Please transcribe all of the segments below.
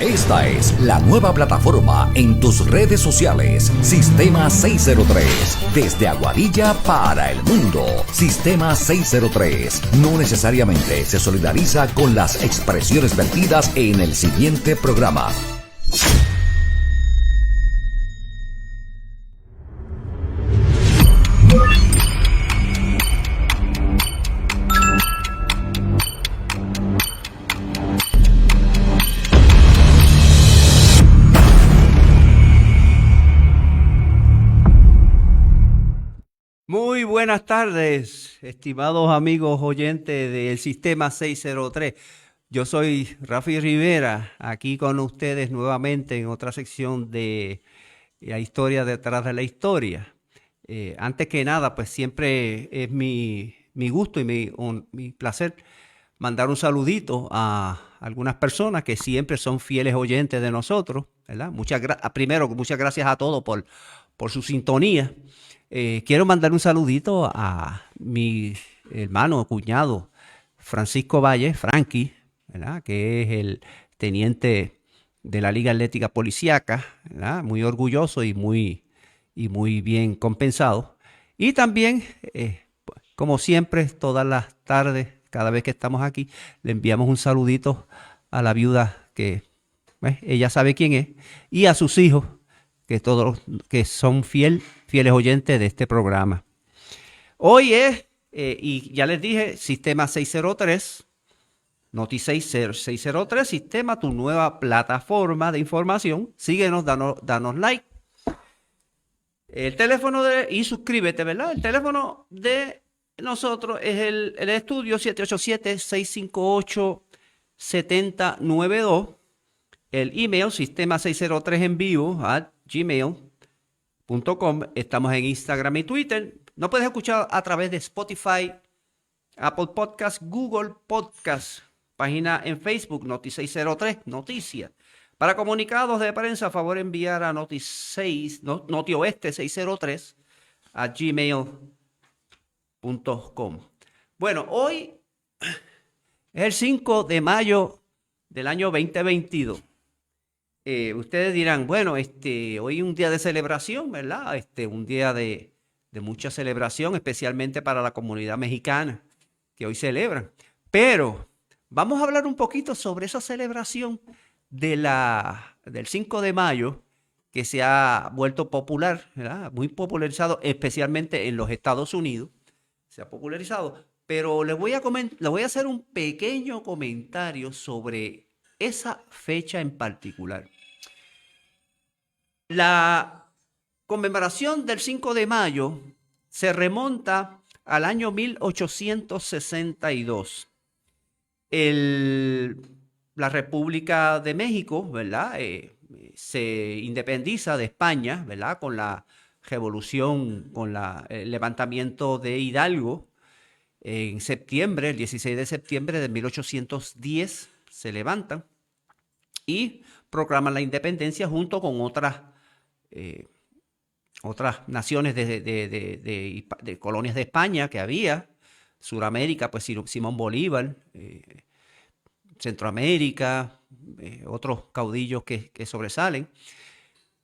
Esta es la nueva plataforma en tus redes sociales. Sistema 603. Desde Aguadilla para el mundo. Sistema 603. No necesariamente se solidariza con las expresiones vertidas en el siguiente programa. Muy buenas tardes, estimados amigos oyentes del Sistema 603. Yo soy Rafi Rivera, aquí con ustedes nuevamente en otra sección de la historia detrás de la historia. Antes que nada, pues siempre es mi gusto y mi placer mandar un saludito a algunas personas que siempre son fieles oyentes de nosotros, ¿verdad? Primero, muchas gracias a todos por su sintonía. Quiero mandar un saludito a mi hermano, cuñado, Francisco Valle, Frankie, ¿verdad? Que es el teniente de la Liga Atlética Policiaca, ¿verdad? Muy orgulloso y muy bien compensado. Y también, como siempre, todas las tardes, cada vez que estamos aquí, le enviamos un saludito a la viuda que ella sabe quién es, y a sus hijos, que todos que son fieles oyentes de este programa. Hoy es, y ya les dije, Sistema 603, Noti 603, Sistema, tu nueva plataforma de información. Síguenos, danos like. El teléfono y suscríbete, ¿verdad? El teléfono de nosotros es el estudio 787-658-7092. El email, sistema 603 en vivo, gmail.com. Estamos en Instagram y Twitter. Nos puedes escuchar a través de Spotify, Apple Podcast, Google Podcast, página en Facebook, Noti 603, Noticias. Para comunicados de prensa, favor enviar a Noti Oeste 603 a gmail.com. Bueno, hoy es el 5 de mayo del año 2022. Ustedes dirán, bueno, hoy es un día de celebración, ¿verdad? Un día de mucha celebración, especialmente para la comunidad mexicana que hoy celebran. Pero vamos a hablar un poquito sobre esa celebración del 5 de mayo que se ha vuelto popular, ¿verdad? Muy popularizado, especialmente en los Estados Unidos. Se ha popularizado, pero les voy a hacer un pequeño comentario sobre esa fecha en particular. La conmemoración del 5 de mayo se remonta al año 1862. La República de México, ¿verdad? Se independiza de España, ¿verdad? Con la revolución, con el levantamiento de Hidalgo en septiembre, el 16 de septiembre de 1810, se levantan y proclaman la independencia junto con otras naciones de colonias de España que había, Suramérica, pues Simón Bolívar, Centroamérica, otros caudillos que sobresalen,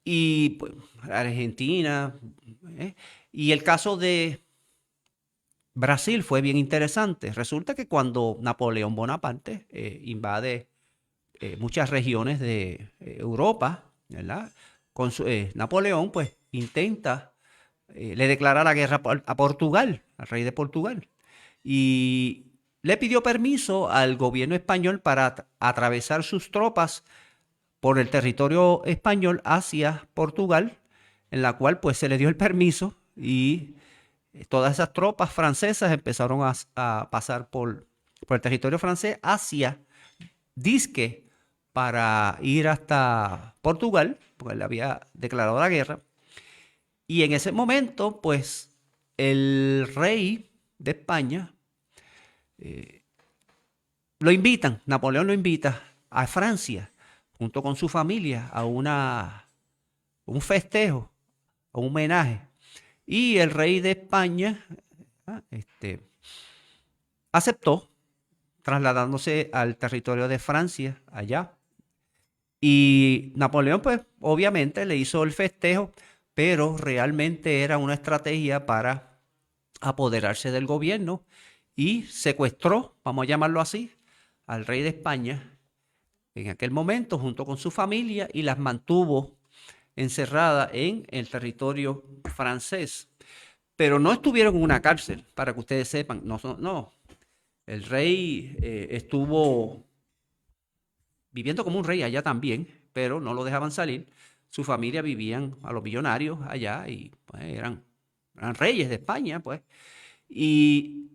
y pues, Argentina, y el caso de Brasil fue bien interesante. Resulta que cuando Napoleón Bonaparte invade muchas regiones de Europa, ¿verdad? Napoleón pues intenta, le declara la guerra a Portugal, al rey de Portugal, y le pidió permiso al gobierno español para atravesar sus tropas por el territorio español hacia Portugal, en la cual pues se le dio el permiso y todas esas tropas francesas empezaron a pasar por el territorio francés hacia disque para ir hasta Portugal, porque le había declarado la guerra. Y en ese momento, pues, el rey de España Napoleón lo invita a Francia, junto con su familia, a un festejo, a un homenaje. Y el rey de España aceptó, trasladándose al territorio de Francia, allá. Y Napoleón, pues, obviamente le hizo el festejo, pero realmente era una estrategia para apoderarse del gobierno y secuestró, vamos a llamarlo así, al rey de España en aquel momento junto con su familia y las mantuvo encerradas en el territorio francés. Pero no estuvieron en una cárcel, para que ustedes sepan. No, no. El rey estuvo viviendo como un rey allá también, pero no lo dejaban salir. Su familia vivían a los millonarios allá y pues, eran reyes de España, pues. Y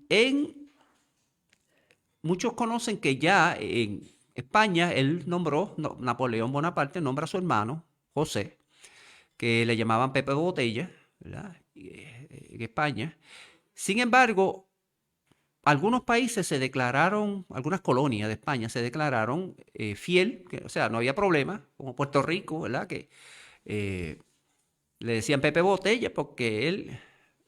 muchos conocen que ya en España él nombró, Napoleón Bonaparte nombra a su hermano, José, que le llamaban Pepe Botella, ¿verdad? En España. Sin embargo, algunos países se declararon, algunas colonias de España se declararon fiel, o sea, no había problema, como Puerto Rico, ¿verdad? Que le decían Pepe Botella porque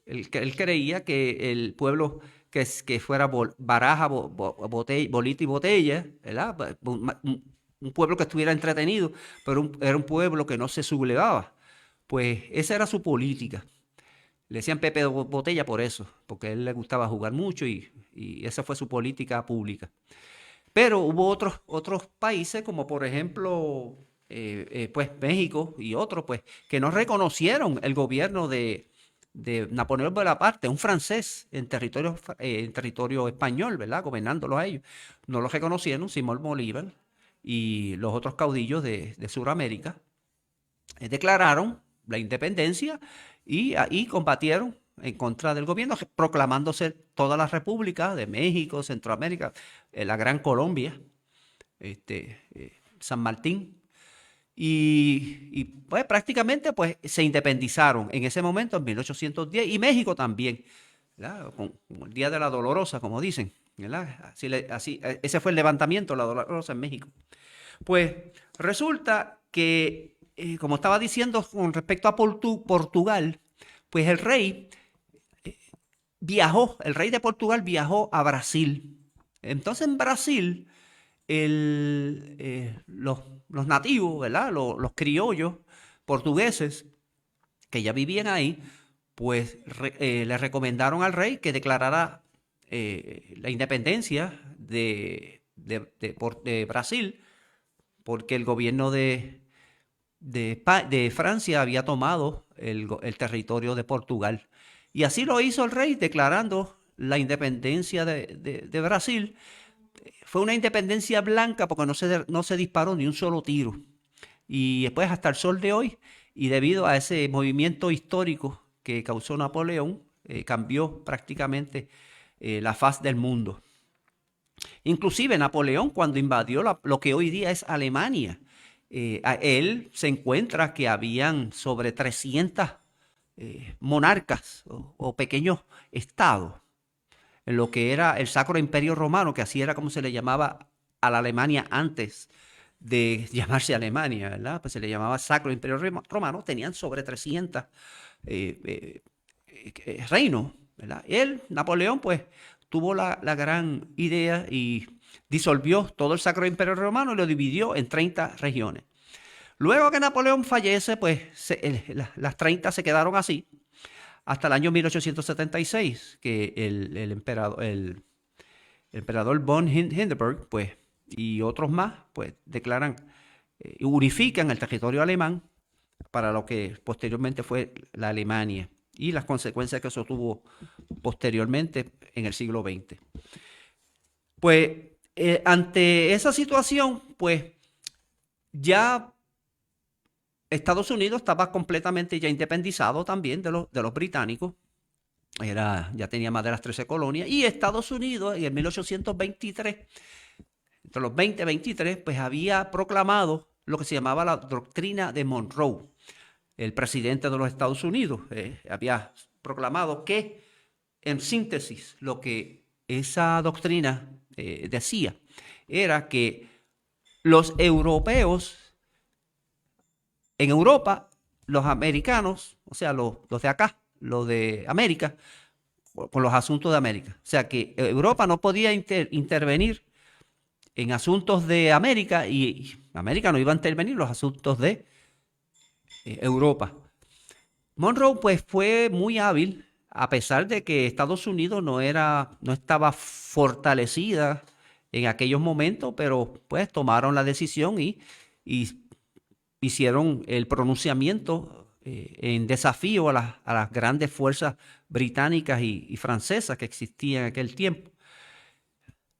él creía que el pueblo que fuera baraja, bolita y botella, ¿verdad? Un pueblo que estuviera entretenido, pero era un pueblo que no se sublevaba. Pues esa era su política. Le decían Pepe Botella por eso, porque a él le gustaba jugar mucho y esa fue su política pública. Pero hubo otros países, como por ejemplo, pues México y otros, pues, que no reconocieron el gobierno de Napoleón Bonaparte, un francés en territorio español, ¿verdad? Gobernándolos a ellos. No los reconocieron, Simón Bolívar y los otros caudillos de Sudamérica declararon la independencia y ahí combatieron en contra del gobierno, proclamándose todas las repúblicas de México, Centroamérica, la Gran Colombia, San Martín, y pues prácticamente pues, se independizaron en ese momento, en 1810, y México también, con el Día de la Dolorosa, como dicen, ¿verdad? Ese fue el levantamiento, la Dolorosa en México. Pues resulta que, como estaba diciendo con respecto a Portugal, pues el rey el rey de Portugal viajó a Brasil. Entonces en Brasil, los nativos, ¿verdad? Los criollos portugueses que ya vivían ahí, pues le recomendaron al rey que declarara la independencia de Brasil, porque el gobierno de Francia había tomado el territorio de Portugal. Y así lo hizo el rey, declarando la independencia de Brasil. Fue una independencia blanca porque no se disparó ni un solo tiro. Y después hasta el sol de hoy, y debido a ese movimiento histórico que causó Napoleón, cambió prácticamente la faz del mundo. Inclusive Napoleón, cuando invadió lo que hoy día es Alemania, él se encuentra que habían sobre 300 monarcas o pequeños estados en lo que era el Sacro Imperio Romano, que así era como se le llamaba a la Alemania antes de llamarse Alemania, ¿verdad? Pues se le llamaba Sacro Imperio Romano, tenían sobre 300 reinos, ¿verdad? Napoleón, pues tuvo la gran idea y disolvió todo el Sacro Imperio Romano y lo dividió en 30 regiones. Luego que Napoleón fallece, pues las 30 se quedaron así hasta el año 1876, que el emperador von Hindenburg, pues, y otros más, pues, declaran, unifican el territorio alemán para lo que posteriormente fue la Alemania y las consecuencias que eso tuvo posteriormente en el siglo XX. Pues, ante esa situación, pues, ya Estados Unidos estaba completamente ya independizado también de los británicos. Ya tenía más de las 13 colonias. Y Estados Unidos en el 1823, entre los 20 y 23, pues había proclamado lo que se llamaba la doctrina de Monroe. El presidente de los Estados Unidos había proclamado que, en síntesis, lo que esa doctrina decía era que los europeos en Europa, los americanos, o sea, los de acá, los de América, con los asuntos de América. O sea, que Europa no podía intervenir en asuntos de América y América no iba a intervenir en los asuntos de Europa. Monroe pues fue muy hábil, a pesar de que Estados Unidos no estaba fortalecida en aquellos momentos, pero pues tomaron la decisión y hicieron el pronunciamiento en desafío a las grandes fuerzas británicas y francesas que existían en aquel tiempo.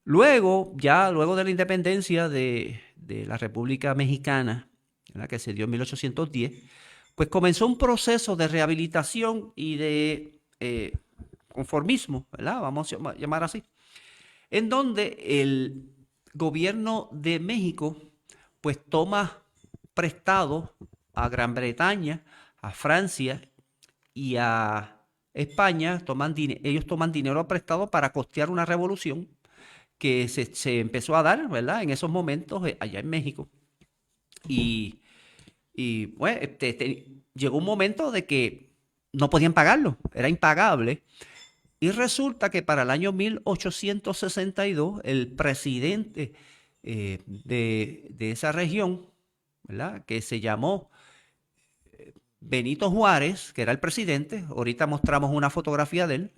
Luego de la independencia de la República Mexicana, ¿verdad?, que se dio en 1810, pues comenzó un proceso de rehabilitación y de conformismo, ¿verdad?, vamos a llamar así, en donde el gobierno de México pues toma prestado a Gran Bretaña, a Francia y a España, ellos toman dinero prestado para costear una revolución que se empezó a dar, ¿verdad?, en esos momentos allá en México. Y pues, llegó un momento de que no podían pagarlo, era impagable. Y resulta que para el año 1862, el presidente de esa región, ¿verdad?, que se llamó Benito Juárez, que era el presidente, ahorita mostramos una fotografía de él.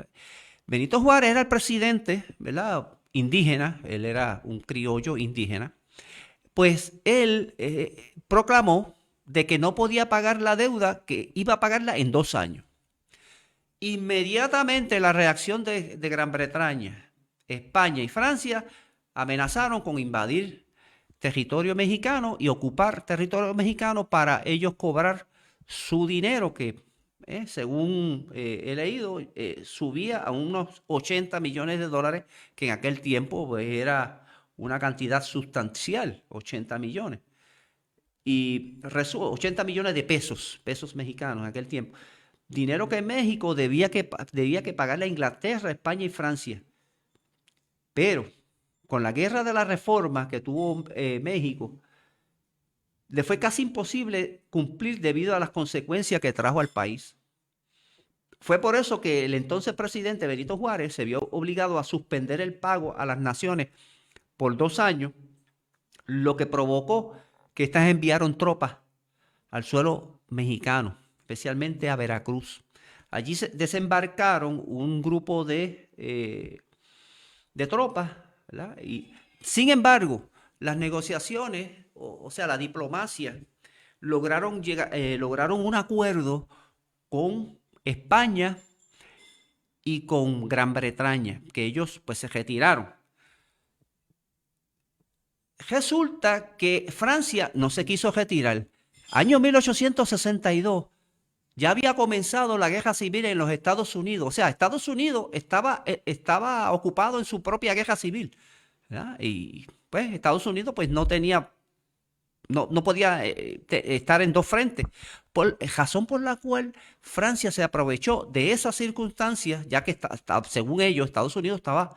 Benito Juárez era el presidente, ¿verdad?, indígena, él era un criollo indígena. Pues él proclamó de que no podía pagar la deuda, que iba a pagarla en 2 años. Inmediatamente la reacción de Gran Bretaña, España y Francia amenazaron con invadir territorio mexicano y ocupar territorio mexicano para ellos cobrar su dinero que, según he leído, subía a unos 80 millones de dólares, que en aquel tiempo pues, era una cantidad sustancial, 80 millones. Y 80 millones de pesos mexicanos en aquel tiempo. Dinero que México debía que pagarle a Inglaterra, España y Francia. Pero con la guerra de la reforma que tuvo México, le fue casi imposible cumplir debido a las consecuencias que trajo al país. Fue por eso que el entonces presidente Benito Juárez se vio obligado a suspender el pago a las naciones por 2 años, lo que provocó que estas enviaron tropas al suelo mexicano, especialmente a Veracruz. Allí se desembarcaron un grupo de tropas, ¿verdad? Y, sin embargo, las negociaciones, o sea, la diplomacia, lograron un acuerdo con España y con Gran Bretaña, que ellos pues se retiraron. Resulta que Francia no se quiso retirar. Año 1862 ya había comenzado la guerra civil en los Estados Unidos. O sea, Estados Unidos estaba ocupado en su propia guerra civil, ¿verdad? Y pues Estados Unidos pues no podía estar en 2 frentes. Razón por la cual Francia se aprovechó de esas circunstancias, ya que según ellos Estados Unidos estaba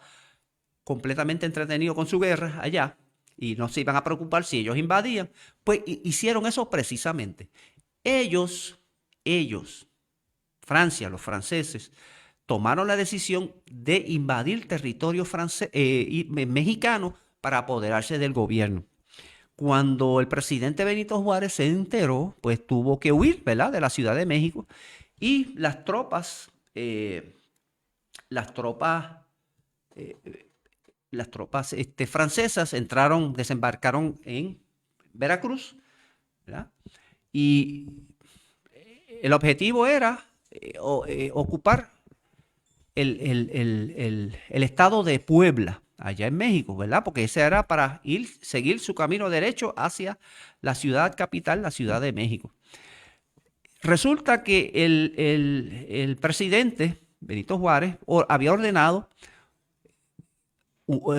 completamente entretenido con su guerra allá y no se iban a preocupar si ellos invadían, pues hicieron eso precisamente. Ellos, Francia, los franceses, tomaron la decisión de invadir territorio mexicano para apoderarse del gobierno. Cuando el presidente Benito Juárez se enteró, pues tuvo que huir, ¿verdad?, de la Ciudad de México, y las tropas francesas desembarcaron en Veracruz, ¿verdad? Y el objetivo era ocupar el estado de Puebla, allá en México, ¿verdad? Porque ese era para seguir su camino derecho hacia la ciudad capital, la Ciudad de México. Resulta que el presidente Benito Juárez había ordenado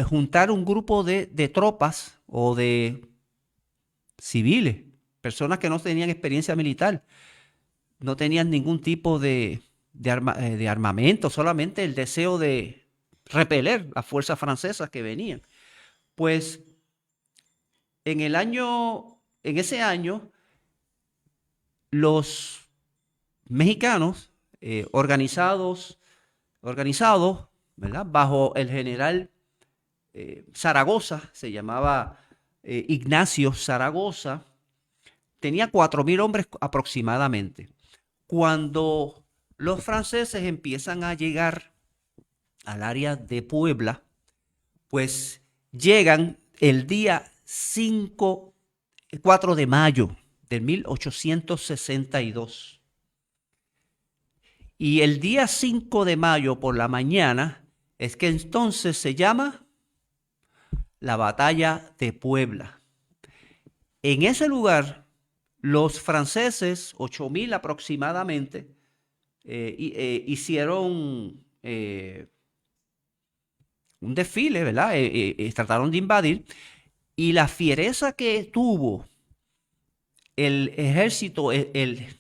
juntar un grupo de tropas o de civiles, personas que no tenían experiencia militar, no tenían ningún tipo de armamento, solamente el deseo de repeler las fuerzas francesas que venían. Pues en ese año, los mexicanos organizados, ¿verdad?, bajo el general Zaragoza, se llamaba Ignacio Zaragoza, tenía 4.000 hombres aproximadamente. Cuando los franceses empiezan a llegar al área de Puebla, pues llegan el día 4 de mayo de 1862. Y el día 5 de mayo por la mañana es que entonces se llama la Batalla de Puebla. En ese lugar, los franceses, 8.000 aproximadamente, hicieron un desfile, ¿verdad? Trataron de invadir, y la fiereza que tuvo el ejército, el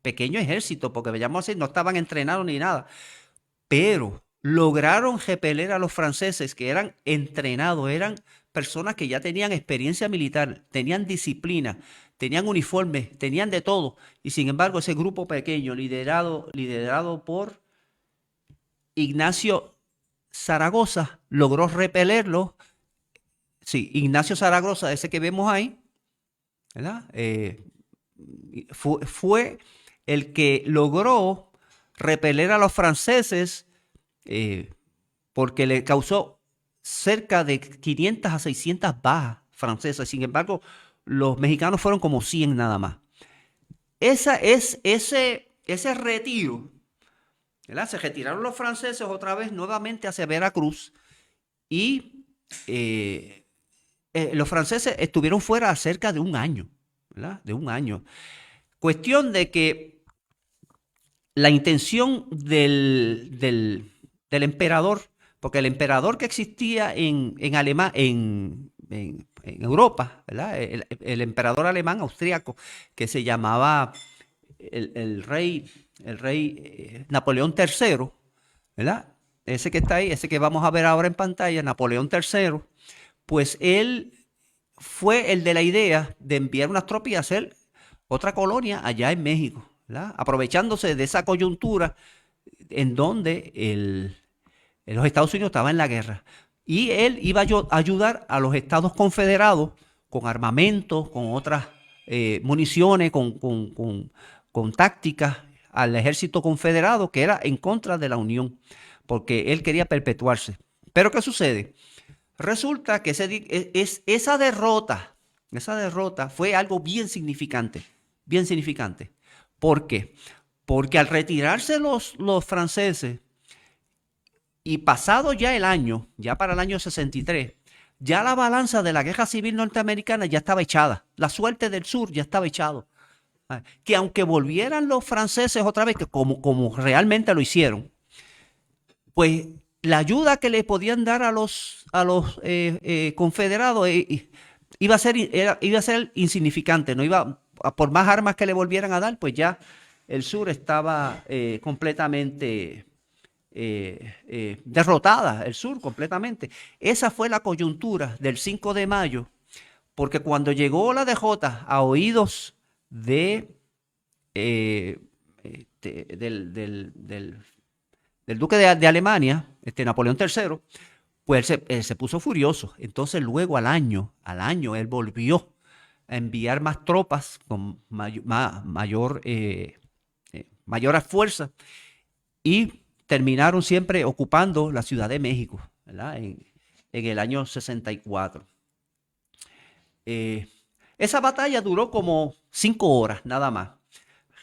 pequeño ejército, porque veamos así, no estaban entrenados ni nada, pero lograron repeler a los franceses que eran entrenados, eran personas que ya tenían experiencia militar, tenían disciplina, tenían uniformes, tenían de todo, y sin embargo ese grupo pequeño, liderado por Ignacio Zaragoza, logró repelerlo. Sí, Ignacio Zaragoza, ese que vemos ahí, ¿verdad? Fue el que logró repeler a los franceses, porque le causó cerca de 500 a 600 bajas francesas. Sin embargo, los mexicanos fueron como 100 nada más. Ese retiro, ¿verdad? Se retiraron los franceses otra vez nuevamente hacia Veracruz, y los franceses estuvieron fuera cerca de un año, ¿verdad? De un año. Cuestión de que la intención del emperador, porque el emperador que existía en Europa, ¿verdad? El emperador alemán austriaco, que se llamaba el rey Napoleón III, ¿verdad? Ese que está ahí, ese que vamos a ver ahora en pantalla, Napoleón III, pues él fue el de la idea de enviar unas tropas y hacer otra colonia allá en México, ¿verdad? Aprovechándose de esa coyuntura en donde los Estados Unidos estaban en la guerra. Y él iba a ayudar a los Estados Confederados con armamento, con otras municiones, con tácticas al ejército confederado, que era en contra de la Unión, porque él quería perpetuarse. Pero ¿qué sucede? Resulta que esa derrota fue algo bien significante, bien significante. ¿Por qué? Porque al retirarse los franceses, y pasado ya el año, ya para el año 63, ya la balanza de la guerra civil norteamericana ya estaba echada. La suerte del sur ya estaba echada. Que aunque volvieran los franceses otra vez, que como realmente lo hicieron, pues la ayuda que le podían dar a los confederados iba a ser insignificante. No iba, por más armas que le volvieran a dar, pues ya el sur estaba completamente derrotada, el sur completamente. Esa fue la coyuntura del 5 de mayo, porque cuando llegó la DJ a oídos del duque de Alemania, Napoleón III, pues él se puso furioso. Entonces luego al año él volvió a enviar más tropas con mayor fuerza, y terminaron siempre ocupando la Ciudad de México, ¿verdad? En el año 64. Esa batalla duró como 5 horas nada más.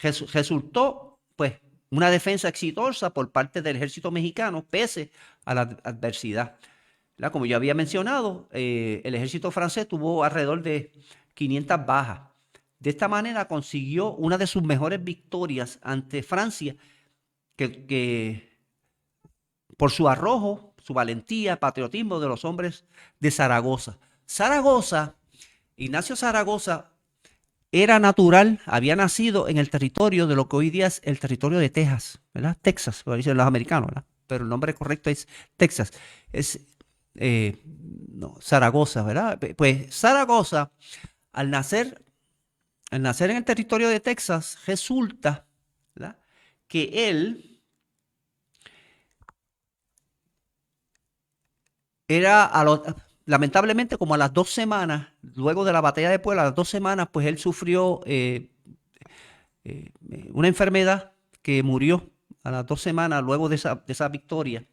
Resultó, pues, una defensa exitosa por parte del ejército mexicano, pese a la adversidad. ¿Verdad? Como yo había mencionado, el ejército francés tuvo alrededor de 500 bajas. De esta manera consiguió una de sus mejores victorias ante Francia, que por su arrojo, su valentía, patriotismo de los hombres de Zaragoza. Ignacio Zaragoza era natural, había nacido en el territorio de lo que hoy día es el territorio de Texas, ¿verdad? Texas, lo dicen los americanos, ¿verdad? Pero el nombre correcto es Texas. Es Zaragoza, ¿verdad? Pues Zaragoza, al nacer en el territorio de Texas, resulta, ¿verdad?, que él Era lamentablemente como a las 2 semanas, luego de la batalla de Puebla, a las 2 semanas, pues él sufrió una enfermedad que murió a las 2 semanas luego de esa victoria.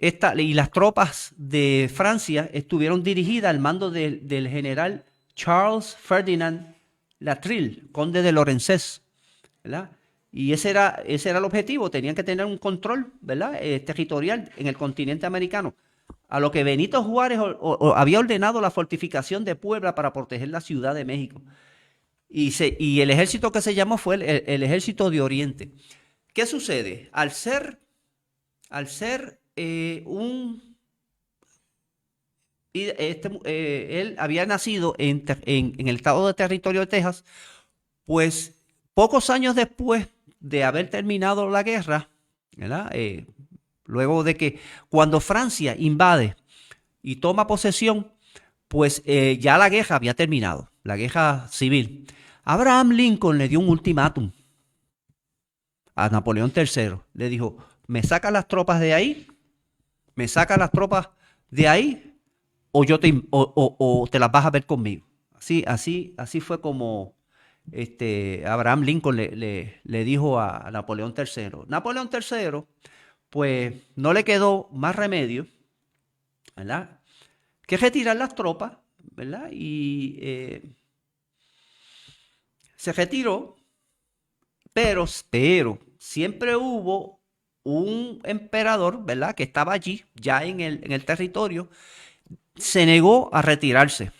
Y las tropas de Francia estuvieron dirigidas al mando del general Charles Ferdinand Latreille, conde de Lorenzés, ¿verdad? Y ese era el objetivo, tenían que tener un control, ¿verdad? Territorial en el continente americano. A lo que Benito Juárez había ordenado la fortificación de Puebla para proteger la Ciudad de México. Y el ejército que se llamó fue el Ejército de Oriente. ¿Qué sucede? Él había nacido en el estado de Territorio de Texas, pues pocos años después de haber terminado la guerra, ¿verdad? Luego de que cuando Francia invade y toma posesión, pues ya la guerra había terminado, la guerra civil. Abraham Lincoln le dio un ultimátum a Napoleón III. Le dijo, me saca las tropas de ahí, o te las vas a ver conmigo. Así fue como Abraham Lincoln le dijo a Napoleón III. Napoleón III, pues no le quedó más remedio, ¿verdad?, que retirar las tropas, ¿verdad? Y se retiró, pero siempre hubo un emperador, ¿verdad?, que estaba allí, ya en el territorio, se negó a retirarse,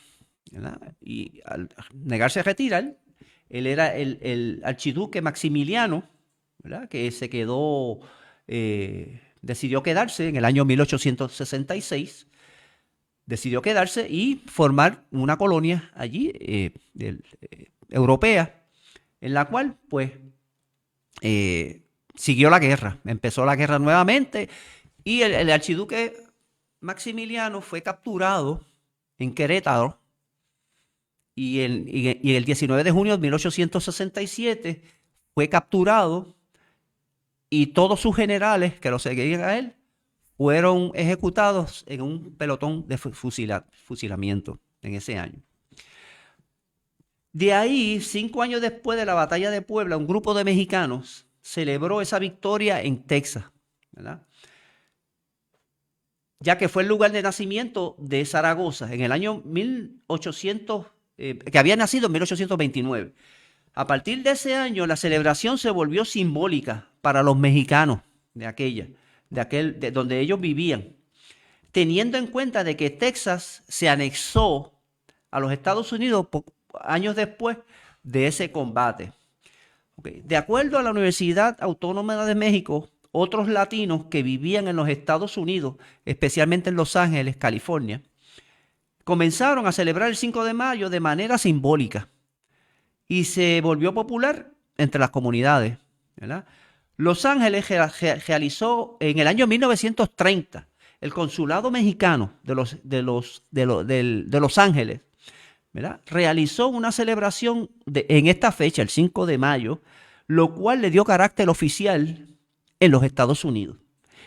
¿verdad? Y al negarse a retirar, él era el archiduque Maximiliano, ¿verdad?, que se quedó, decidió quedarse en el año 1866, decidió quedarse y formar una colonia allí, europea, en la cual, pues, siguió la guerra, empezó la guerra nuevamente, y el archiduque Maximiliano fue capturado en Querétaro, y el 19 de junio de 1867 fue capturado, y todos sus generales que lo seguían a él fueron ejecutados en un pelotón de fusilamiento en ese año. De ahí, 5 años después de la batalla de Puebla, un grupo de mexicanos celebró esa victoria en Texas, ¿verdad?, ya que fue el lugar de nacimiento de Zaragoza en el año 1800, que había nacido en 1829. A partir de ese año, la celebración se volvió simbólica para los mexicanos de donde ellos vivían, teniendo en cuenta de que Texas se anexó a los Estados Unidos años después de ese combate. Okay. De acuerdo a la Universidad Autónoma de México, otros latinos que vivían en los Estados Unidos, especialmente en Los Ángeles, California, comenzaron a celebrar el 5 de mayo de manera simbólica y se volvió popular entre las comunidades, ¿verdad? Los Ángeles realizó en el año 1930 el consulado mexicano de Los Ángeles, ¿verdad?, realizó una celebración en esta fecha, el 5 de mayo, lo cual le dio carácter oficial en los Estados Unidos.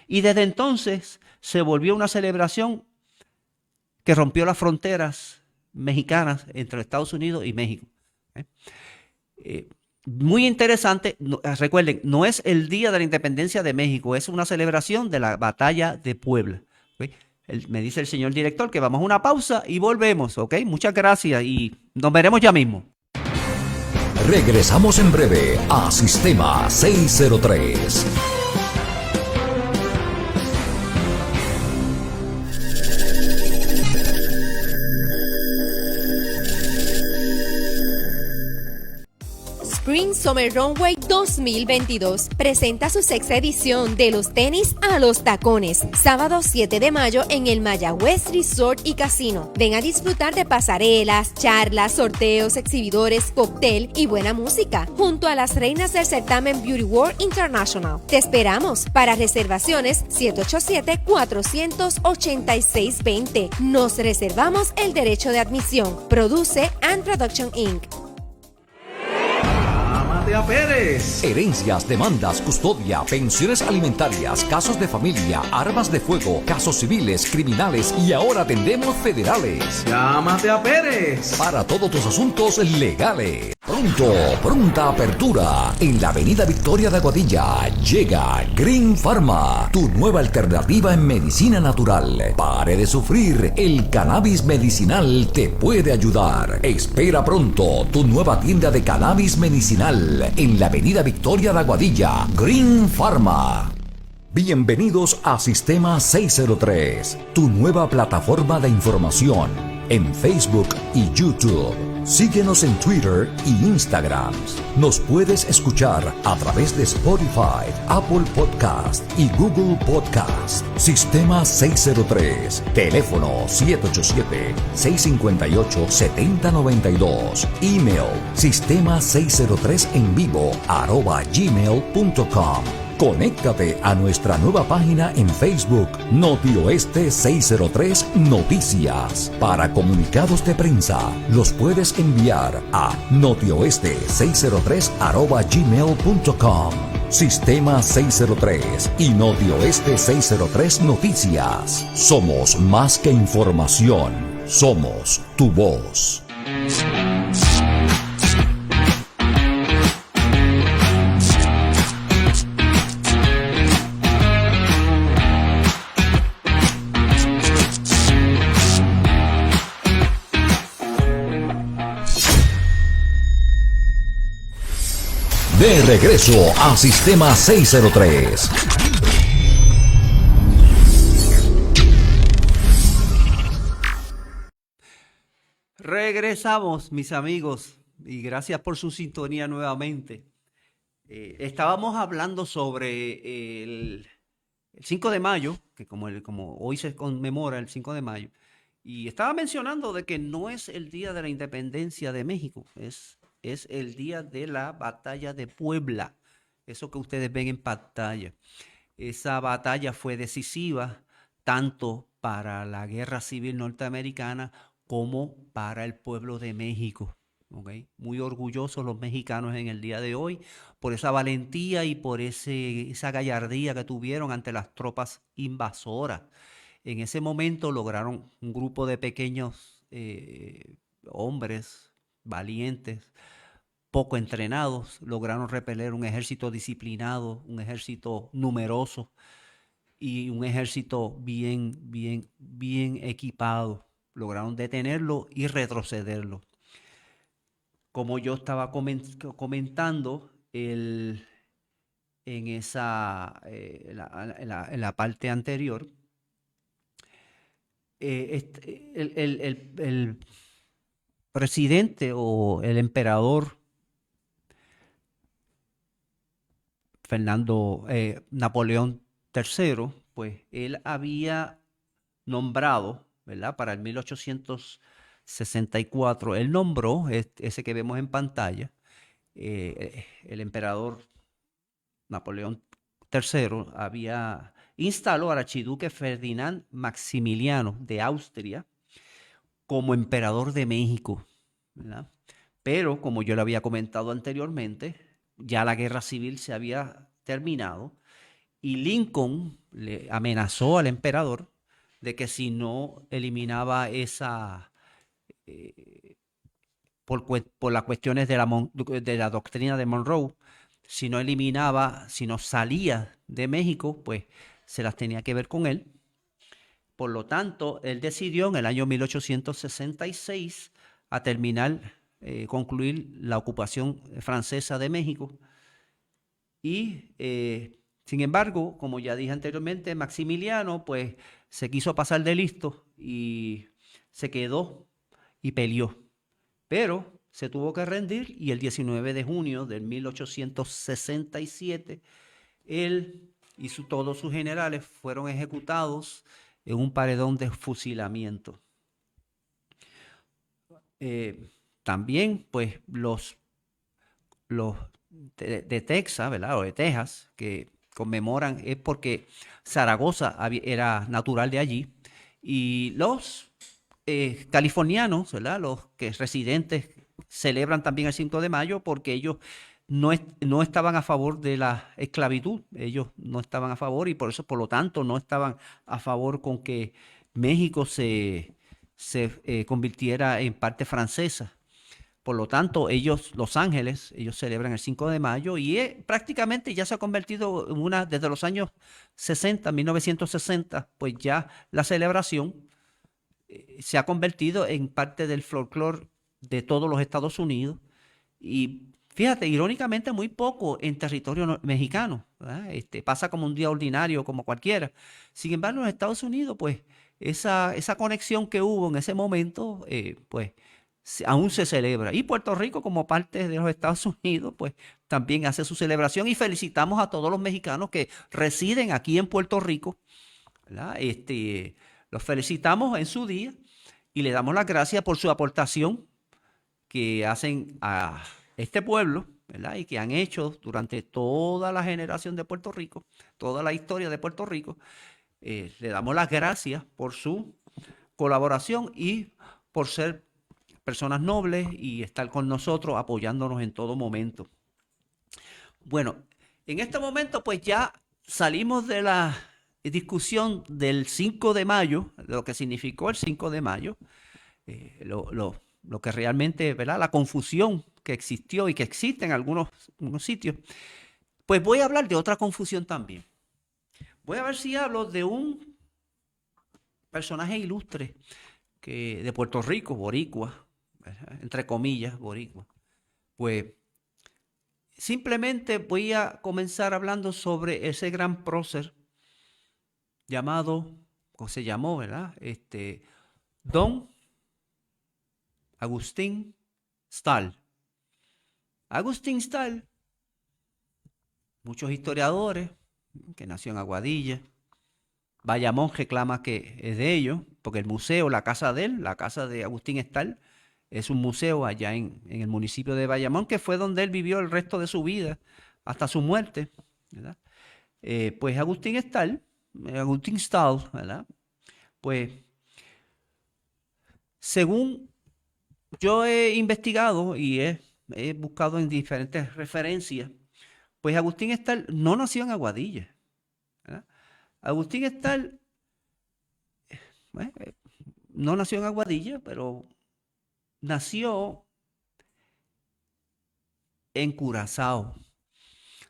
Y desde entonces se volvió una celebración que rompió las fronteras mexicanas entre Estados Unidos y México. Muy interesante. Recuerden, no es el Día de la Independencia de México, es una celebración de la batalla de Puebla. ¿Okay? Me dice el señor director que vamos a una pausa y volvemos. ¿Ok? Muchas gracias y nos veremos ya mismo. Regresamos en breve a Sistema 603. Spring Summer Runway 2022 presenta su 6ª edición de los tenis a los tacones, sábado 7 de mayo en el Mayagüez Resort y Casino. Ven a disfrutar de pasarelas, charlas, sorteos, exhibidores, cóctel y buena música, junto a las reinas del certamen Beauty World International. Te esperamos. Para reservaciones, 787-486-20. Nos reservamos el derecho de admisión. Produce And Production Inc. Llámate a Pérez. Herencias, demandas, custodia, pensiones alimentarias, casos de familia, armas de fuego, casos civiles, criminales y ahora atendemos federales. Llámate a Pérez. Para todos tus asuntos legales. Pronta apertura. En la Avenida Victoria de Aguadilla llega Green Pharma, tu nueva alternativa en medicina natural. Pare de sufrir, el cannabis medicinal te puede ayudar. Espera pronto tu nueva tienda de cannabis medicinal en la Avenida Victoria de Aguadilla, Green Pharma. Bienvenidos a Sistema 603, tu nueva plataforma de información en Facebook y YouTube. Síguenos en Twitter y Instagram. Nos puedes escuchar a través de Spotify, Apple Podcast y Google Podcast. Sistema 603. Teléfono 787-658-7092. Email sistema603envivo@gmail.com. Conéctate a nuestra nueva página en Facebook, Notioeste 603 Noticias. Para comunicados de prensa, los puedes enviar a notioeste603@gmail.com. Sistema 603 y Notioeste 603 Noticias. Somos más que información, somos tu voz. De regreso a Sistema 603. Regresamos, mis amigos, y gracias por su sintonía nuevamente. Estábamos hablando sobre el 5 de mayo, que como hoy se conmemora el 5 de mayo, y estaba mencionando de que no es el día de la independencia de México, es el día de la batalla de Puebla, eso que ustedes ven en pantalla. Esa batalla fue decisiva tanto para la guerra civil norteamericana como para el pueblo de México. ¿Okay? Muy orgullosos los mexicanos en el día de hoy por esa valentía y por esa gallardía que tuvieron ante las tropas invasoras. En ese momento lograron un grupo de pequeños hombres valientes, poco entrenados, lograron repeler un ejército disciplinado, un ejército numeroso y un ejército bien equipado. Lograron detenerlo y retrocederlo. Como yo estaba comentando en la parte anterior, el presidente o el emperador Napoleón III, pues él había nombrado, ¿verdad? Para el 1864, él nombró, ese que vemos en pantalla, el emperador Napoleón III instaló al archiduque Ferdinand Maximiliano de Austria como emperador de México, ¿verdad? Pero, como yo le había comentado anteriormente, ya la guerra civil se había terminado y Lincoln le amenazó al emperador de que si no eliminaba por las cuestiones de la doctrina de Monroe, si no salía de México, pues se las tenía que ver con él. Por lo tanto, él decidió en el año 1866 concluir la ocupación francesa de México. Y, sin embargo, como ya dije anteriormente, Maximiliano pues se quiso pasar de listo y se quedó y peleó. Pero se tuvo que rendir y el 19 de junio de 1867 él y todos sus generales fueron ejecutados en un paredón de fusilamiento. También, pues, los de Texas, ¿verdad? O de Texas, que conmemoran, es porque Zaragoza era natural de allí, y los californianos, ¿verdad? Los que residentes celebran también el 5 de mayo porque ellos no estaban a favor de la esclavitud. Ellos no estaban a favor y por eso, por lo tanto, no estaban a favor con que México se convirtiera en parte francesa. Por lo tanto, Los Ángeles, ellos celebran el 5 de mayo y prácticamente ya se ha convertido en desde los años 60, 1960, pues ya la celebración se ha convertido en parte del folclore de todos los Estados Unidos. Y fíjate, irónicamente, muy poco en territorio mexicano, ¿verdad? Pasa como un día ordinario, como cualquiera. Sin embargo, en los Estados Unidos, pues, esa conexión que hubo en ese momento, pues, aún se celebra. Y Puerto Rico, como parte de los Estados Unidos, pues, también hace su celebración. Y felicitamos a todos los mexicanos que residen aquí en Puerto Rico, ¿verdad? Los felicitamos en su día y le damos las gracias por su aportación que hacen a este pueblo, ¿verdad? Y que han hecho durante toda la generación de Puerto Rico, toda la historia de Puerto Rico. Le damos las gracias por su colaboración y por ser personas nobles y estar con nosotros apoyándonos en todo momento. Bueno, en este momento pues ya salimos de la discusión del 5 de mayo, de lo que significó el 5 de mayo, lo que realmente, ¿verdad? La confusión que existió y que existe en algunos sitios. Pues voy a hablar de otra confusión también. Voy a ver si hablo de un personaje ilustre de Puerto Rico, boricua, ¿verdad? Entre comillas, boricua. Pues simplemente voy a comenzar hablando sobre ese gran prócer llamado, o se llamó, ¿verdad? Don Agustín Stahl. Agustín Stahl, muchos historiadores, que nació en Aguadilla. Bayamón reclama que es de ellos, porque el museo, la casa de él, la casa de Agustín Stahl, es un museo allá en el municipio de Bayamón, que fue donde él vivió el resto de su vida, hasta su muerte, ¿verdad? Pues Agustín Stahl, ¿verdad? Pues, según yo he investigado y he buscado en diferentes referencias, pues Agustín Stahl no nació en Aguadilla, ¿verdad? Agustín Stahl no nació en Aguadilla, pero nació en Curazao.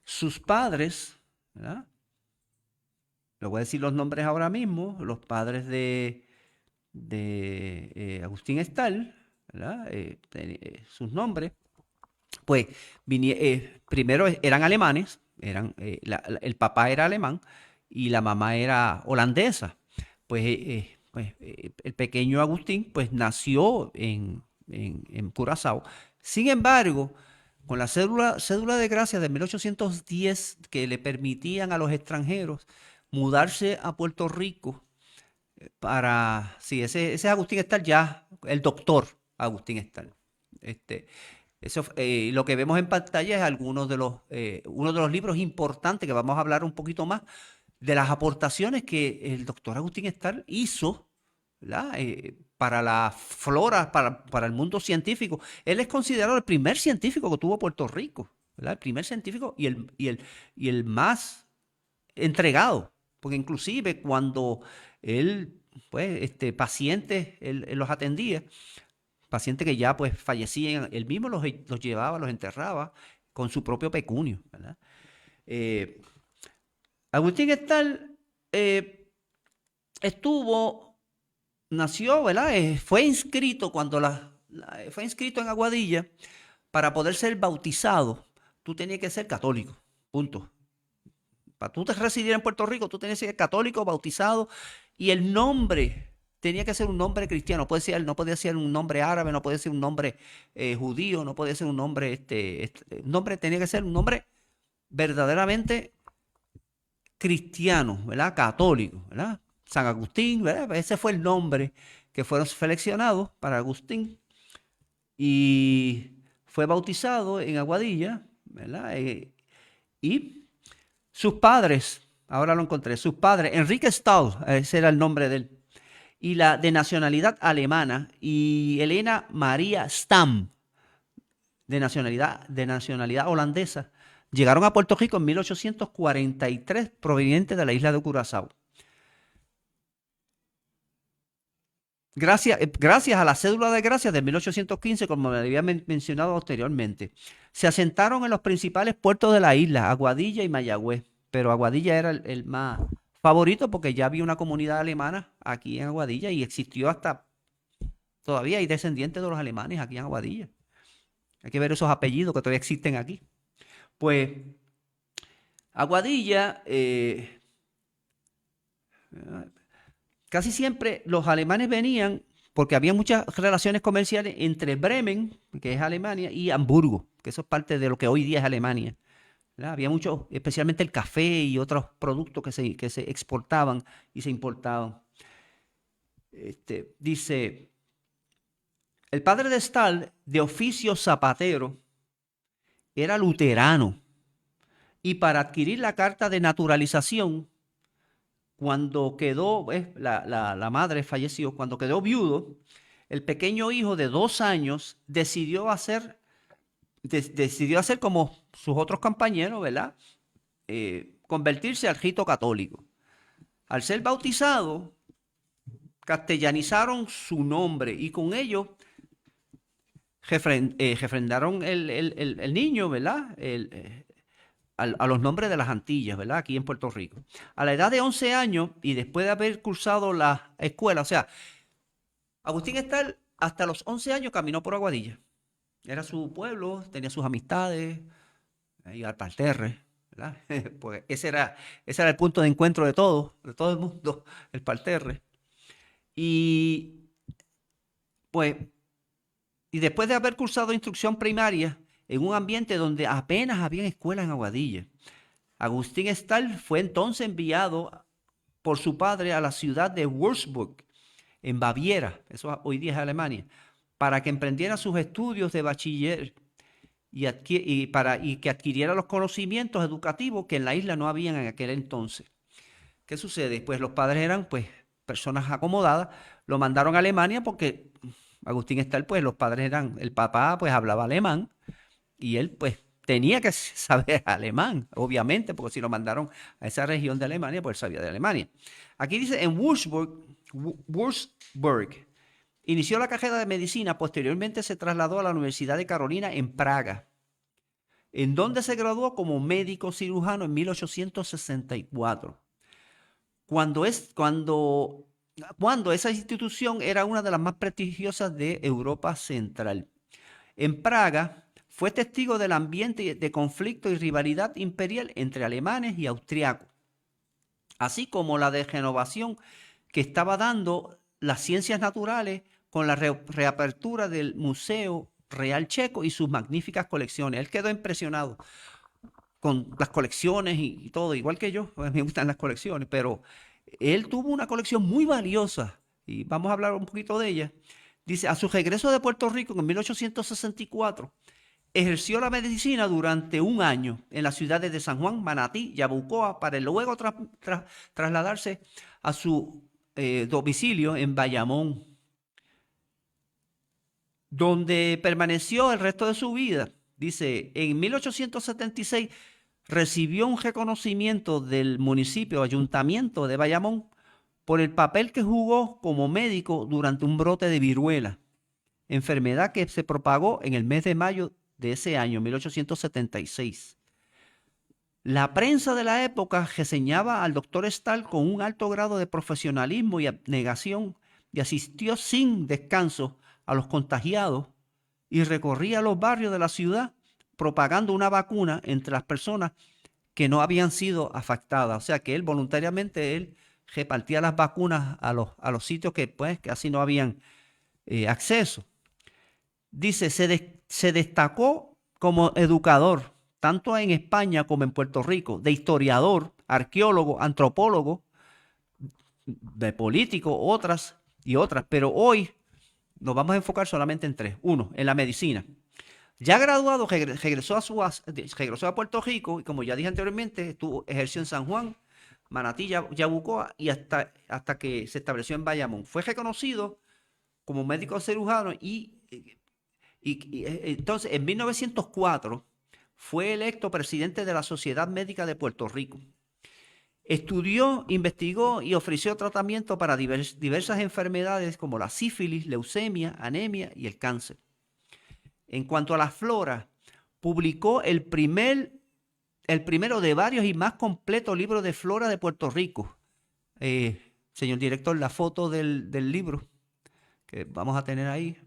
Sus padres, ¿verdad? Le voy a decir los nombres ahora mismo, los padres de Agustín Stahl, ¿verdad? Sus nombres, pues primero eran alemanes, el papá era alemán y la mamá era holandesa. Pues el pequeño Agustín pues nació en Curazao. Sin embargo, con la cédula de gracia de 1810 que le permitían a los extranjeros mudarse a Puerto Rico ese es Agustín Stahl, ya el doctor Agustín Stahl. Lo que vemos en pantalla es uno de los libros importantes que vamos a hablar un poquito más de las aportaciones que el doctor Agustín Stahl hizo, ¿verdad? Para la flora, para el mundo científico. Él es considerado el primer científico que tuvo Puerto Rico, ¿verdad? El primer científico y el más entregado, porque inclusive cuando él, pues, pacientes, él los atendía, pacientes que ya pues fallecían, él mismo los llevaba, los enterraba con su propio pecunio, ¿verdad? Agustín Stahl nació, ¿verdad? Fue inscrito fue inscrito en Aguadilla. Para poder ser bautizado, tú tenías que ser católico, punto. Para tú residir en Puerto Rico, tú tenías que ser católico, bautizado, y el nombre tenía que ser un nombre cristiano. No podía ser un nombre árabe, no podía ser un nombre judío, no podía ser un nombre, nombre tenía que ser un nombre verdaderamente cristiano, ¿verdad? Católico, ¿verdad? San Agustín, ¿verdad? Ese fue el nombre que fueron seleccionados para Agustín y fue bautizado en Aguadilla, ¿verdad? Y sus padres, ahora lo encontré, sus padres, Enrique Stahl, ese era el nombre de él, y de nacionalidad alemana, y Elena María Stamm, de nacionalidad holandesa, llegaron a Puerto Rico en 1843 provenientes de la isla de Curazao. Gracias a la cédula de gracia de 1815, como me había mencionado anteriormente, se asentaron en los principales puertos de la isla, Aguadilla y Mayagüez, pero Aguadilla era el más favorito porque ya había una comunidad alemana aquí en Aguadilla y existió todavía hay descendientes de los alemanes aquí en Aguadilla. Hay que ver esos apellidos que todavía existen aquí. Pues Aguadilla, casi siempre los alemanes venían porque había muchas relaciones comerciales entre Bremen, que es Alemania, y Hamburgo, que eso es parte de lo que hoy día es Alemania. ¿Verdad? Había mucho, especialmente el café y otros productos que se exportaban y se importaban. Dice, el padre de Stahl, de oficio zapatero, era luterano y para adquirir la carta de naturalización, cuando quedó, la madre falleció, cuando quedó viudo, el pequeño hijo de 2 años decidió hacer como sus otros compañeros, ¿verdad? Convertirse al rito católico. Al ser bautizado, castellanizaron su nombre y con ello refrendaron el niño, ¿verdad? A los nombres de las Antillas, ¿verdad? Aquí en Puerto Rico. A la edad de 11 años y después de haber cursado la escuela, o sea, Agustín Stahl hasta los 11 años caminó por Aguadilla. Era su pueblo, tenía sus amistades, iba al parterre, ¿verdad? Pues ese era el punto de encuentro de todo el mundo, el parterre. Y pues, y después de haber cursado instrucción primaria en un ambiente donde apenas había escuelas en Aguadilla, Agustín Stahl fue entonces enviado por su padre a la ciudad de Würzburg, en Baviera, eso hoy día es Alemania, para que emprendiera sus estudios de bachiller y que adquiriera los conocimientos educativos que en la isla no habían en aquel entonces. ¿Qué sucede? Pues los padres eran pues personas acomodadas, lo mandaron a Alemania porque Agustín Stahl, pues los padres el papá pues hablaba alemán y él pues tenía que saber alemán, obviamente, porque si lo mandaron a esa región de Alemania, pues él sabía de Alemania. Aquí dice en Würzburg, inició la carrera de medicina, posteriormente se trasladó a la Universidad de Carolina en Praga, en donde se graduó como médico cirujano en 1864. Cuando esa institución era una de las más prestigiosas de Europa Central. En Praga fue testigo del ambiente de conflicto y rivalidad imperial entre alemanes y austriacos, así como la degeneración que estaba dando las ciencias naturales con la reapertura del Museo Real Checo y sus magníficas colecciones. Él quedó impresionado con las colecciones y todo, igual que yo. A mí me gustan las colecciones, pero él tuvo una colección muy valiosa y vamos a hablar un poquito de ella. Dice, a su regreso de Puerto Rico en 1864, ejerció la medicina durante 1 año en las ciudades de San Juan, Manatí, Yabucoa, para luego trasladarse a su domicilio en Bayamón, donde permaneció el resto de su vida. Dice, en 1876 recibió un reconocimiento del municipio, ayuntamiento de Bayamón, por el papel que jugó como médico durante un brote de viruela, enfermedad que se propagó en el mes de mayo de ese año, 1876. La prensa de la época reseñaba al doctor Stahl con un alto grado de profesionalismo y abnegación y asistió sin descanso a los contagiados y recorría los barrios de la ciudad propagando una vacuna entre las personas que no habían sido afectadas. O sea que él voluntariamente repartía las vacunas a los sitios que así no habían acceso. Dice, se destacó como educador, tanto en España como en Puerto Rico, de historiador, arqueólogo, antropólogo, de político, otras, pero hoy nos vamos a enfocar solamente en 3. 1, en la medicina. Ya graduado, regresó a Puerto Rico y como ya dije anteriormente, ejerció en San Juan, Manatí, Yabucoa y hasta que se estableció en Bayamón. Fue reconocido como médico cirujano y Entonces, en 1904 fue electo presidente de la Sociedad Médica de Puerto Rico. Estudió, investigó y ofreció tratamiento para diversas enfermedades como la sífilis, leucemia, anemia y el cáncer. En cuanto a la flora, publicó el primero de varios y más completos libros de flora de Puerto Rico. Señor director, la foto del libro que vamos a tener ahí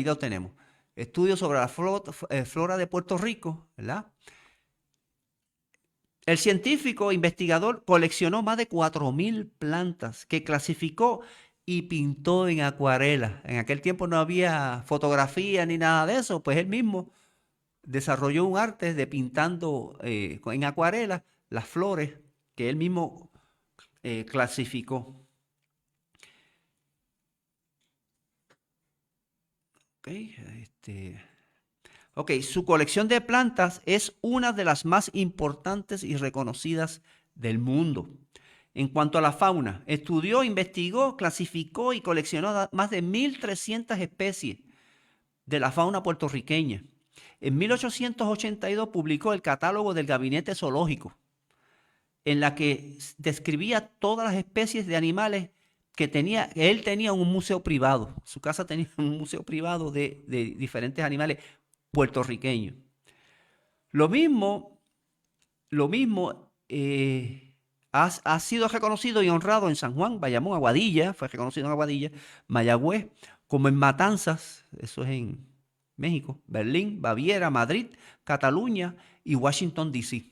lo tenemos. Estudios sobre la flora de Puerto Rico, ¿verdad? El científico investigador coleccionó más de 4,000 plantas que clasificó y pintó en acuarela. En aquel tiempo no había fotografía ni nada de eso, pues él mismo desarrolló un arte de pintando en acuarela las flores que él mismo clasificó. Su colección de plantas es una de las más importantes y reconocidas del mundo. En cuanto a la fauna, estudió, investigó, clasificó y coleccionó más de 1,300 especies de la fauna puertorriqueña. En 1882 publicó el catálogo del Gabinete Zoológico, en la que describía todas las especies de animales que tenía. Él tenía un museo privado, su casa tenía un museo privado de diferentes animales puertorriqueños. Lo mismo ha sido reconocido y honrado en San Juan, Bayamón, Aguadilla, fue reconocido en Aguadilla, Mayagüez, como en Matanzas, eso es en México, Berlín, Baviera, Madrid, Cataluña y Washington, D.C.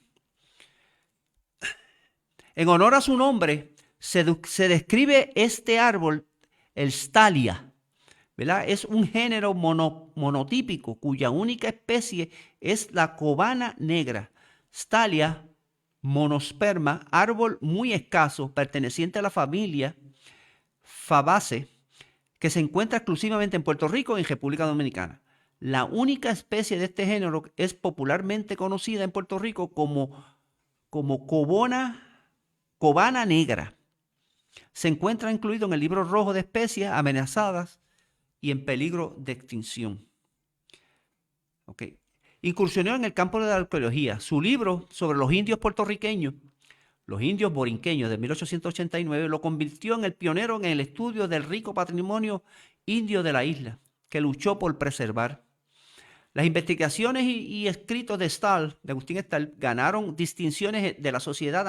En honor a su nombre, se describe este árbol, el Stahlia, ¿verdad? Es un género monotípico cuya única especie es la cobana negra. Stahlia monosperma, árbol muy escaso, perteneciente a la familia Fabaceae, que se encuentra exclusivamente en Puerto Rico y en República Dominicana. La única especie de este género es popularmente conocida en Puerto Rico como cobana negra. Se encuentra incluido en el libro rojo de especies amenazadas y en peligro de extinción. Incursionó en el campo de la arqueología. Su libro sobre los indios puertorriqueños, los indios borinqueños de 1889, lo convirtió en el pionero en el estudio del rico patrimonio indio de la isla, que luchó por preservar. Las investigaciones y escritos de Agustín Stahl, ganaron distinciones de la Sociedad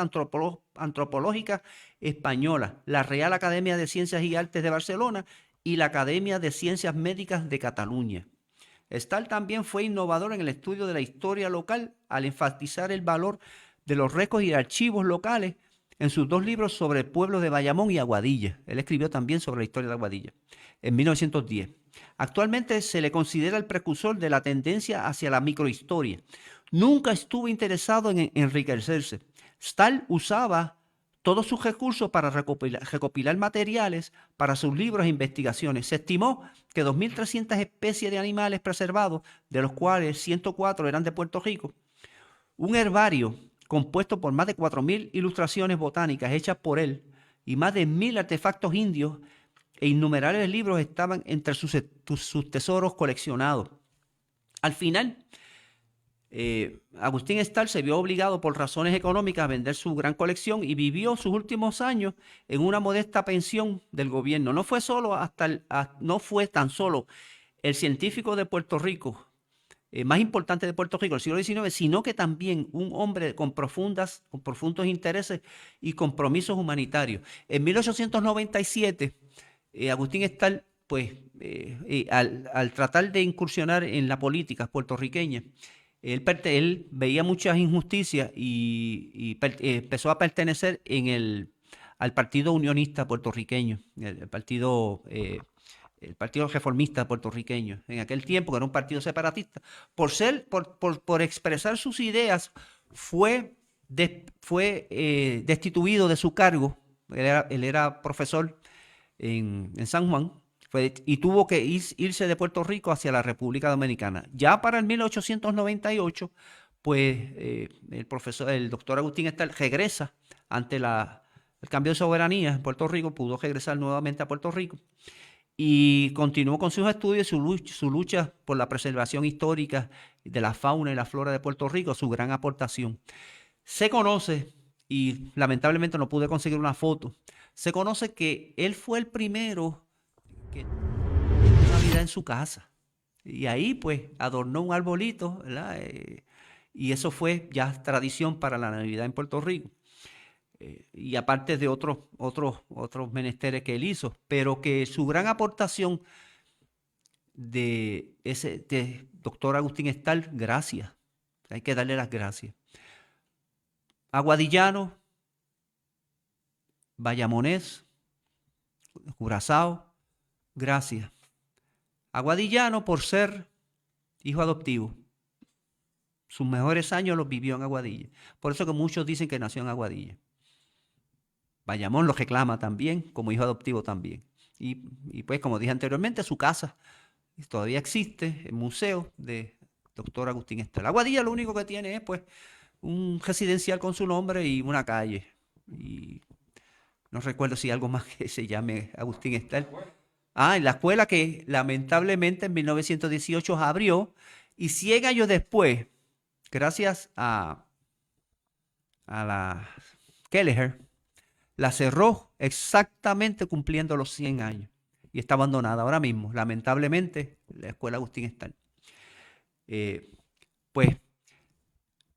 Antropológica Española, la Real Academia de Ciencias y Artes de Barcelona y la Academia de Ciencias Médicas de Cataluña. Stahl también fue innovador en el estudio de la historia local al enfatizar el valor de los récords y archivos locales en sus 2 libros sobre el pueblo de Bayamón y Aguadilla. Él escribió también sobre la historia de Aguadilla en 1910. Actualmente se le considera el precursor de la tendencia hacia la microhistoria. Nunca estuvo interesado en enriquecerse. Stahl usaba todos sus recursos para recopilar materiales para sus libros e investigaciones. Se estimó que 2,300 especies de animales preservados, de los cuales 104 eran de Puerto Rico, un herbario compuesto por más de 4,000 ilustraciones botánicas hechas por él y más de 1,000 artefactos indios e innumerables libros estaban entre sus tesoros coleccionados. Al final, Agustín Stahl se vio obligado por razones económicas a vender su gran colección y vivió sus últimos años en una modesta pensión del gobierno. No fue tan solo el científico de Puerto Rico, más importante de Puerto Rico del siglo XIX, sino que también un hombre con profundos intereses y compromisos humanitarios. En 1897, Agustín Stahl, al tratar de incursionar en la política puertorriqueña, él veía muchas injusticias y empezó a pertenecer al Partido Unionista puertorriqueño, el Partido Reformista puertorriqueño, en aquel tiempo, que era un partido separatista. Por expresar sus ideas, fue destituido de su cargo. Él era profesor en San Juan, y tuvo que irse de Puerto Rico hacia la República Dominicana. Ya para el 1898, el doctor Agustín Stahl regresa ante el cambio de soberanía en Puerto Rico, pudo regresar nuevamente a Puerto Rico y continuó con sus estudios, su lucha por la preservación histórica de la fauna y la flora de Puerto Rico, su gran aportación. Se conoce, y lamentablemente no pude conseguir una foto, se conoce que él fue el primero que tuvo Navidad en su casa. Y ahí pues adornó un arbolito, ¿verdad? Y eso fue ya tradición para la Navidad en Puerto Rico. Y aparte de otros menesteres que él hizo, pero que su gran aportación de doctor Agustín Estal, gracias, hay que darle las gracias. Aguadillano, Bayamonés, Curazao, gracias. Aguadillano por ser hijo adoptivo. Sus mejores años los vivió en Aguadilla. Por eso que muchos dicen que nació en Aguadilla. Bayamón lo reclama también, como hijo adoptivo también. Y pues, como dije anteriormente, su casa todavía existe, el museo de doctor Agustín Estal. Aguadilla lo único que tiene es pues un residencial con su nombre y una calle. Y no recuerdo si algo más que se llame Agustín Estal. En la escuela que lamentablemente en 1918 abrió y 100 años después, gracias a la Kelleher, la cerró exactamente cumpliendo los 100 años y está abandonada ahora mismo, lamentablemente, la escuela Agustín Estal. Pues,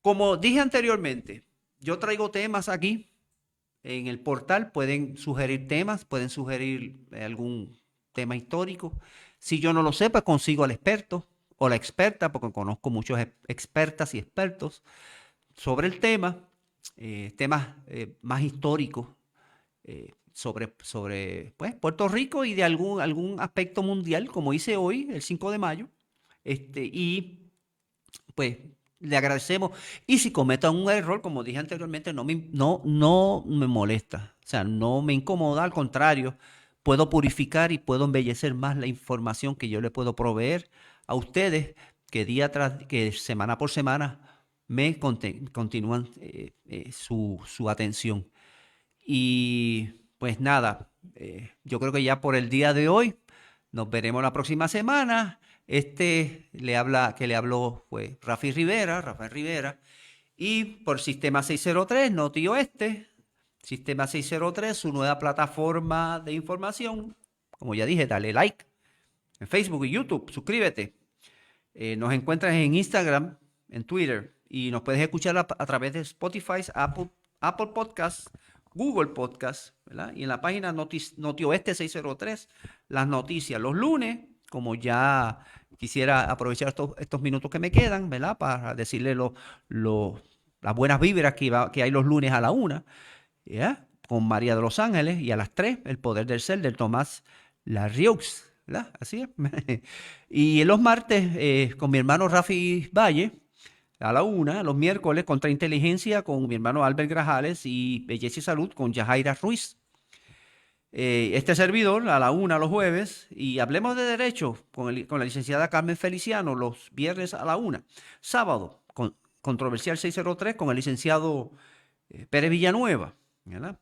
como dije anteriormente, yo traigo temas aquí en el portal, pueden sugerir temas, pueden sugerir algún tema histórico. Si yo no lo sé, pues consigo al experto o la experta, porque conozco muchos expertas y expertos sobre el tema, temas más históricos, sobre pues, Puerto Rico y de algún aspecto mundial, como hice hoy, el 5 de mayo. Y pues le agradecemos. Y si cometo un error, como dije anteriormente, no me molesta. O sea, no me incomoda, al contrario, puedo purificar y puedo embellecer más la información que yo le puedo proveer a ustedes, que semana por semana me continúan su atención. Y pues nada, yo creo que ya por el día de hoy nos veremos la próxima semana. Que le habló fue Rafael Rivera, y por Sistema 603, Noti Oeste, Sistema 603, su nueva plataforma de información. Como ya dije, dale like en Facebook y YouTube, suscríbete. Nos encuentras en Instagram, en Twitter, y nos puedes escuchar a través de Spotify, Apple Podcasts, Google Podcasts, ¿verdad? Y en la página Noti Oeste 603, las noticias los lunes, como ya quisiera aprovechar estos minutos que me quedan, ¿verdad? Para decirle las buenas vibras que hay los lunes a la 1, ¿ya? Con María de los Ángeles, y a las 3, El Poder del Ser, del Tomás Larrieux, ¿verdad? Así es. Y los martes, con mi hermano Rafi Valle, a la 1, los miércoles, Contrainteligencia, con mi hermano Albert Grajales, y Belleza y Salud, con Yajaira Ruiz. Este servidor a la 1 los jueves, y Hablemos de Derecho con la licenciada Carmen Feliciano los viernes a la 1. Sábado, Controversial 603 con el licenciado Pérez Villanueva, ¿verdad?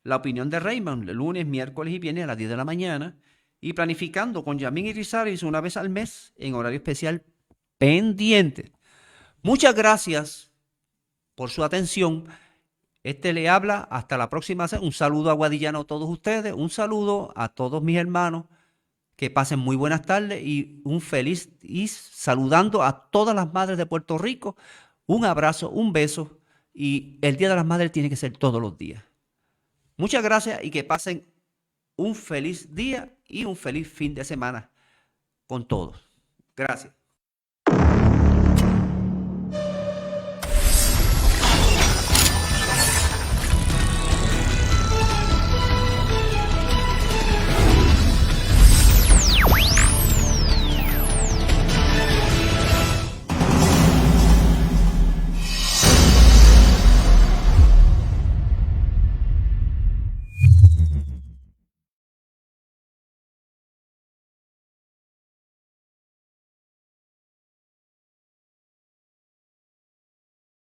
La Opinión de Raymond, lunes, miércoles y viernes a las 10 de la mañana. Y Planificando con Yamín Irizarry una vez al mes en horario especial pendiente. Muchas gracias por su atención. Le habla, hasta la próxima. Un saludo aguadillano a todos ustedes, un saludo a todos mis hermanos, que pasen muy buenas tardes y un feliz, y saludando a todas las madres de Puerto Rico, un abrazo, un beso, y el Día de las Madres tiene que ser todos los días. Muchas gracias y que pasen un feliz día y un feliz fin de semana con todos. Gracias.